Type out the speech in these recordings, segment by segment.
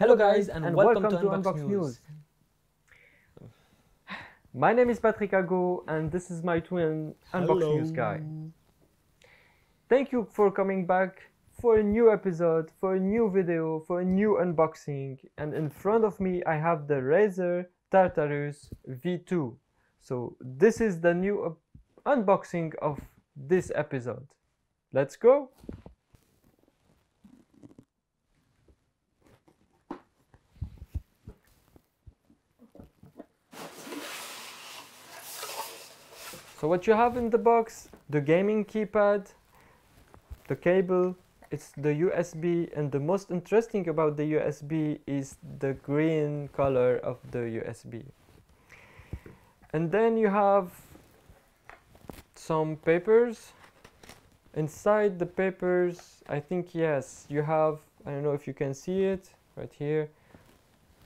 Hello guys and welcome to Unbox News. My name is Patrick Ago and this is my twin Unbox News guy. Thank you for coming back for a new episode, for a new video, for a new unboxing. And in front of me I have the Razer Tartarus V2. So this is the new unboxing of this episode. Let's go! So what you have in the box, the gaming keypad, the cable, it's the USB, and the most interesting about the USB is the green color of the USB. And then you have some papers. Inside the papers, I think, yes, you have, I don't know if you can see it, right here.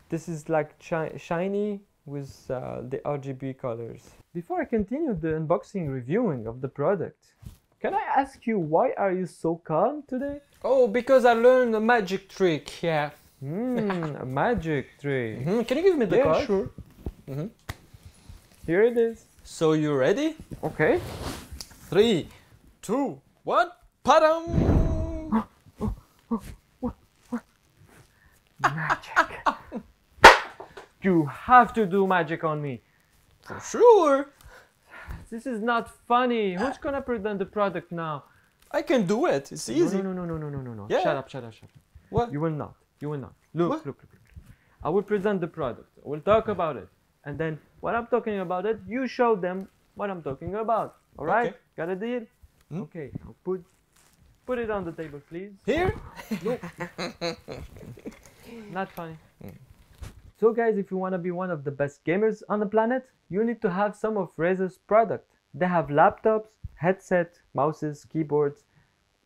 This is like shiny with the RGB colors. Before I continue the unboxing reviewing of the product, can I ask you, why are you so calm today? Oh, because I learned a magic trick, yeah. A magic trick. Can you give me the card? Sure. Here it is. So you ready? Okay. 3, 2, 1, padam! Magic. You have to do magic on me. For sure. This is not funny. Who's gonna present the product now? I can do it. It's easy. No. Yeah. Shut up. What? You will not. Look. I will present the product. I will talk about it. And then when I'm talking about it, you show them what I'm talking about. All right? Okay. Got a deal? Okay. Now put it on the table, please. Here? No. Not funny. So guys, if you want to be one of the best gamers on the planet, you need to have some of Razer's product. They have laptops, headset, mouses, keyboards,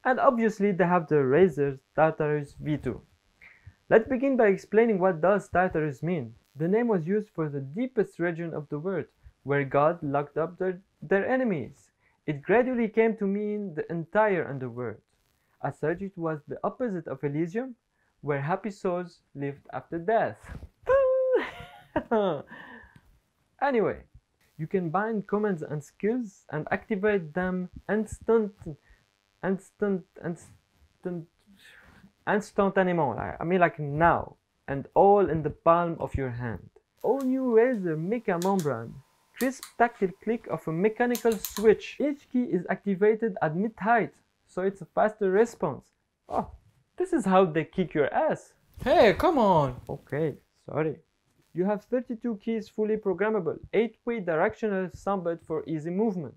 and obviously they have the Razer Tartarus V2. Let's begin by explaining what does Tartarus mean. The name was used for the deepest region of the world, where God locked up their enemies. It gradually came to mean the entire underworld. As such, it was the opposite of Elysium, where happy souls lived after death. Anyway, you can bind commands and skills and activate them instantaneously. I mean, like now, and all in the palm of your hand. All new Razer Mecha membrane, crisp tactile click of a mechanical switch. Each key is activated at mid-height, so it's a faster response. Oh, this is how they kick your ass. Hey, come on. Okay, sorry. You have 32 keys fully programmable, 8-way directional thumbpad for easy movement.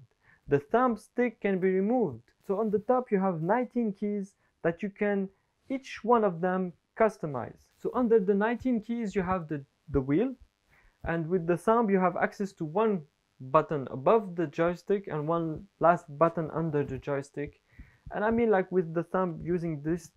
The thumbstick can be removed. So on the top you have 19 keys that you can, each one of them, customize. So under the 19 keys you have the wheel, and with the thumb you have access to one button above the joystick and one last button under the joystick. And I mean, like, with the thumb using these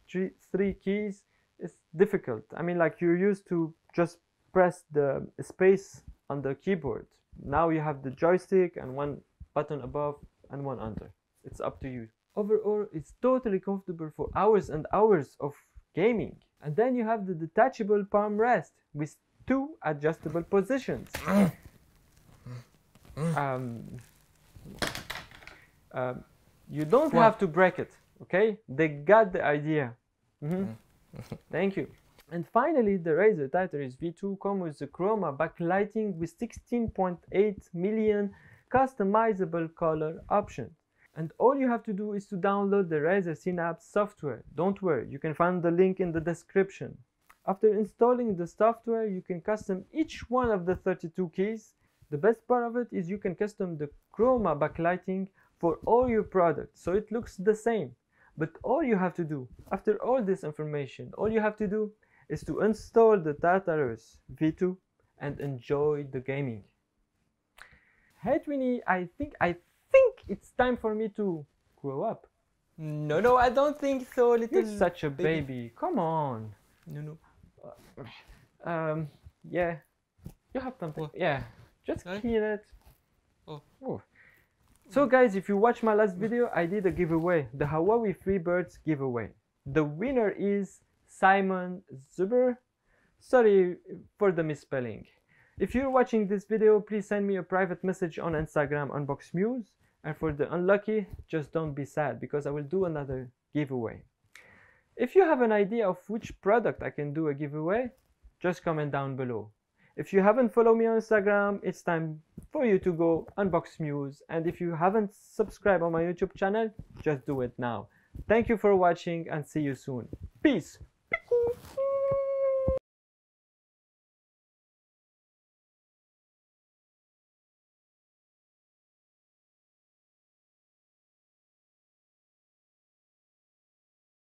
three keys, it's difficult. I mean, like, you're used to just press the space on the keyboard. Now you have the joystick and one button above and one under. It's up to you. Overall, it's totally comfortable for hours and hours of gaming. And then you have the detachable palm rest with 2 adjustable positions. You don't have to break it, okay? They got the idea. Thank you. And finally, the Razer Tartarus V2 comes with the Chroma backlighting with 16.8 million customizable color options. And all you have to do is to download the Razer Synapse software. Don't worry, you can find the link in the description. After installing the software, you can custom each one of the 32 keys. The best part of it is you can custom the Chroma backlighting for all your products, so it looks the same. But all you have to do, after all this information, all you have to do is to install the Tartarus V2 and enjoy the gaming. Hey Twinny, I think it's time for me to grow up. No, I don't think so, little. You're such a baby. Come on. No. Yeah. You have something. What? Yeah. Just clean it. Oh. So guys, if you watched my last video, I did a giveaway, the Huawei Freebuds Giveaway. The winner is Simon Zuber Sorry for the misspelling. If you're watching this video, please send me a private message on Instagram Unbox Muse. And for the unlucky, just don't be sad because I will do another giveaway. If you have an idea of which product I can do a giveaway, just comment down below. If you haven't followed me on Instagram, it's time for you to go Unbox Muse. And if you haven't subscribed on my YouTube channel, just do it now. Thank you for watching and see you soon. Peace!